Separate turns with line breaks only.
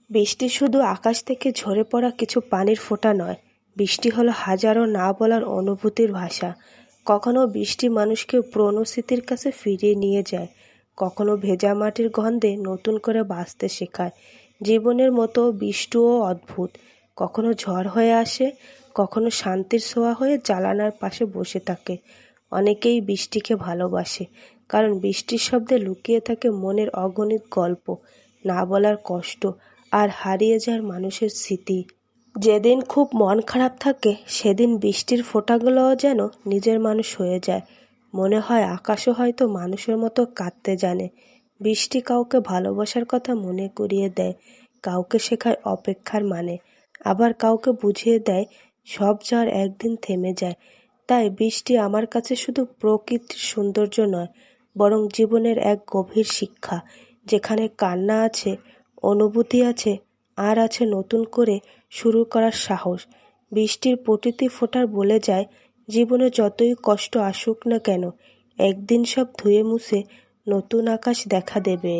বৃষ্টি শুধু আকাশ থেকে ঝরে পড়া কিছু পানির ফোঁটা নয়, বৃষ্টি হলো হাজারো না বলার অনুভূতির ভাষা। কখনো বৃষ্টি মানুষকে পুরনো স্মৃতির কাছে ফিরিয়ে নিয়ে যায়, কখনো ভেজা মাটির গন্ধে নতুন করে বাঁচতে শেখায়। জীবনের মতো বৃষ্টিও অদ্ভুত, কখনো ঝড় হয়ে আসে, কখনো শান্তির ছোঁয়া হয়ে জানালার পাশে বসে থাকে। অনেকেই বৃষ্টিকে ভালোবাসে, কারণ বৃষ্টির শব্দে লুকিয়ে থাকে মনের অগণিত গল্প, না বলার কষ্ট আর হারিয়ে যাওয়ার মানুষের স্মৃতি। যেদিন খুব মন খারাপ থাকে সেদিন বৃষ্টির ফোঁটাগুলোও যেন নিজের মানুষ হয়ে যায়। মনে হয় আকাশও হয়তো মানুষের মতো কাঁদতে জানে। বৃষ্টি কাউকে ভালোবাসার কথা মনে করিয়ে দেয়, কাউকে শেখায় অপেক্ষার মানে, আবার কাউকে বুঝিয়ে দেয় সব ঝড় একদিন থেমে যায়। তাই বৃষ্টি আমার কাছে শুধু প্রকৃতির সৌন্দর্য নয়, বরং জীবনের এক গভীর শিক্ষা, যেখানে কান্না আছে, অনুভূতি আছে, আর আছে নতুন করে শুরু করার সাহস। বৃষ্টির প্রতিটি ফোঁটার বলে যায়, জীবনে যতই কষ্ট আসুক না কেন, একদিন সব ধুয়ে মুছে নতুন আকাশ দেখা দেবে।